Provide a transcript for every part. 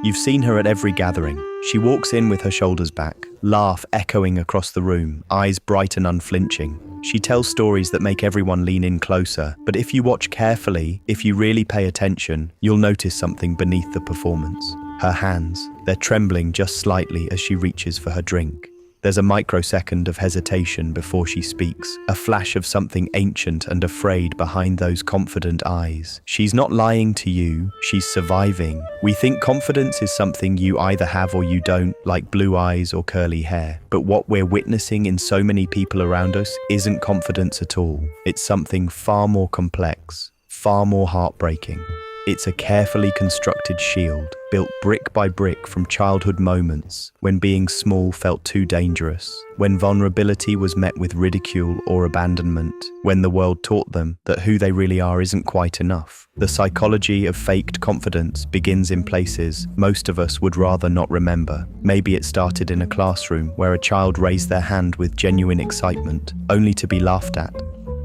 You've seen her at every gathering. She walks in with her shoulders back, laugh echoing across the room, eyes bright and unflinching. She tells stories that make everyone lean in closer, but if you watch carefully, if you really pay attention, you'll notice something beneath the performance. Her hands, they're trembling just slightly as she reaches for her drink. There's a microsecond of hesitation before she speaks, a flash of something ancient and afraid behind those confident eyes. She's not lying to you, she's surviving. We think confidence is something you either have or you don't, like blue eyes or curly hair. But what we're witnessing in so many people around us isn't confidence at all. It's something far more complex, far more heartbreaking. It's a carefully constructed shield, built brick by brick from childhood moments when being small felt too dangerous, when vulnerability was met with ridicule or abandonment, when the world taught them that who they really are isn't quite enough. The psychology of faked confidence begins in places most of us would rather not remember. Maybe it started in a classroom where a child raised their hand with genuine excitement, only to be laughed at.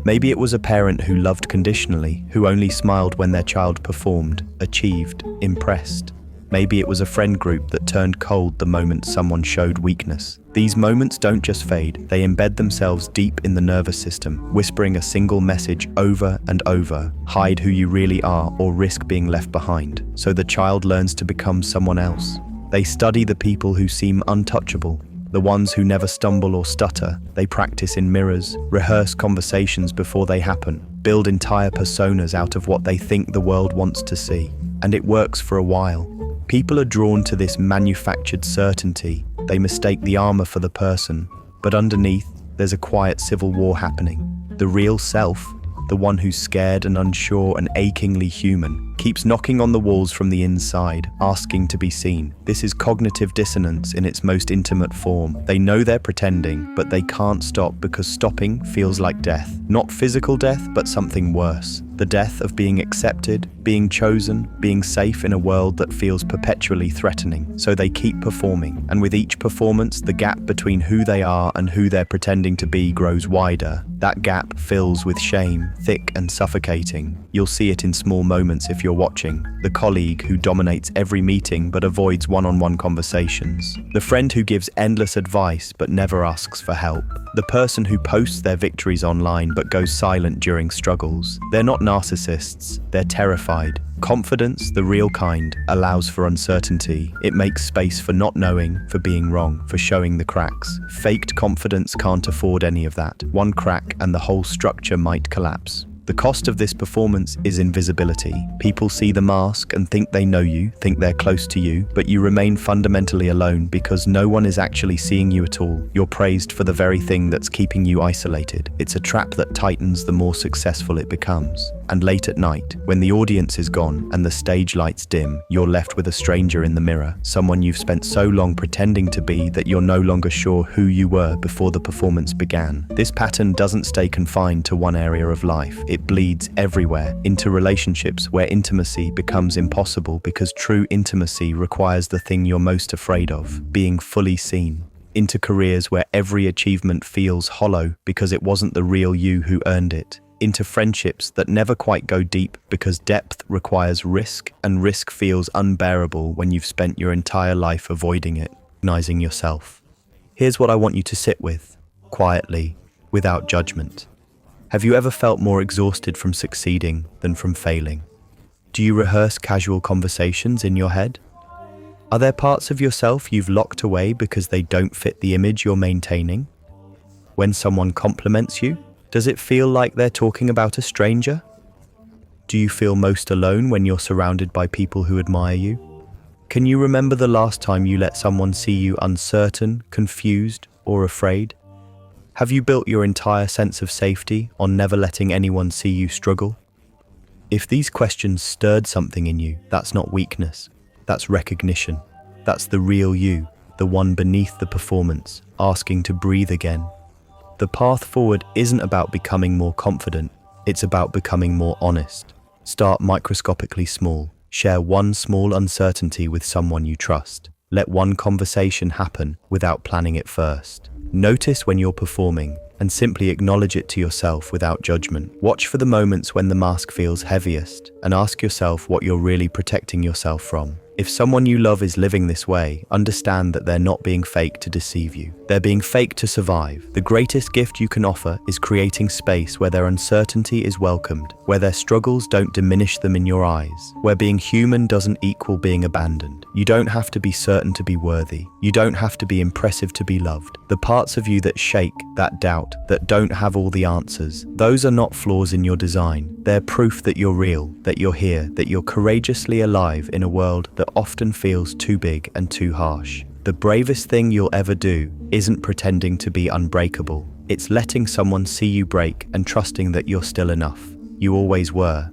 Maybe it was a parent who loved conditionally, who only smiled when their child performed, achieved, impressed. Maybe it was a friend group that turned cold the moment someone showed weakness. These moments don't just fade, they embed themselves deep in the nervous system, whispering a single message over and over: hide who you really are or risk being left behind. So the child learns to become someone else. They study the people who seem untouchable, the ones who never stumble or stutter. They practice in mirrors, rehearse conversations before they happen, build entire personas out of what they think the world wants to see. And it works for a while. People are drawn to this manufactured certainty. They mistake the armor for the person. But underneath, there's a quiet civil war happening. The real self, the one who's scared and unsure and achingly human, keeps knocking on the walls from the inside, asking to be seen. This is cognitive dissonance in its most intimate form. They know they're pretending, but they can't stop because stopping feels like death. Not physical death, but something worse. The death of being accepted, being chosen, being safe in a world that feels perpetually threatening. So they keep performing, and with each performance, the gap between who they are and who they're pretending to be grows wider. That gap fills with shame, thick and suffocating. You'll see it in small moments if you're watching. The colleague who dominates every meeting but avoids one-on-one conversations. The friend who gives endless advice but never asks for help. The person who posts their victories online but goes silent during struggles. They're not narcissists, they're terrified. Confidence, the real kind, allows for uncertainty. It makes space for not knowing, for being wrong, for showing the cracks. Faked confidence can't afford any of that. One crack and the whole structure might collapse. The cost of this performance is invisibility. People see the mask and think they know you, think they're close to you, but you remain fundamentally alone because no one is actually seeing you at all. You're praised for the very thing that's keeping you isolated. It's a trap that tightens the more successful it becomes. And late at night, when the audience is gone and the stage lights dim, you're left with a stranger in the mirror, someone you've spent so long pretending to be that you're no longer sure who you were before the performance began. This pattern doesn't stay confined to one area of life. It bleeds everywhere, into relationships where intimacy becomes impossible because true intimacy requires the thing you're most afraid of, being fully seen. Into careers where every achievement feels hollow because it wasn't the real you who earned it. Into friendships that never quite go deep because depth requires risk, and risk feels unbearable when you've spent your entire life avoiding it, recognizing yourself. Here's what I want you to sit with, quietly, without judgment. Have you ever felt more exhausted from succeeding than from failing? Do you rehearse casual conversations in your head? Are there parts of yourself you've locked away because they don't fit the image you're maintaining? When someone compliments you, does it feel like they're talking about a stranger? Do you feel most alone when you're surrounded by people who admire you? Can you remember the last time you let someone see you uncertain, confused, or afraid? Have you built your entire sense of safety on never letting anyone see you struggle? If these questions stirred something in you, that's not weakness, that's recognition. That's the real you, the one beneath the performance, asking to breathe again. The path forward isn't about becoming more confident, it's about becoming more honest. Start microscopically small. Share one small uncertainty with someone you trust. Let one conversation happen without planning it first. Notice when you're performing and simply acknowledge it to yourself without judgment. Watch for the moments when the mask feels heaviest and ask yourself what you're really protecting yourself from. If someone you love is living this way, understand that they're not being fake to deceive you. They're being fake to survive. The greatest gift you can offer is creating space where their uncertainty is welcomed, where their struggles don't diminish them in your eyes, where being human doesn't equal being abandoned. You don't have to be certain to be worthy. You don't have to be impressive to be loved. The parts of you that shake, that doubt, that don't have all the answers, those are not flaws in your design. They're proof that you're real, that you're here, that you're courageously alive in a world that often feels too big and too harsh. The bravest thing you'll ever do isn't pretending to be unbreakable. It's letting someone see you break and trusting that you're still enough. You always were.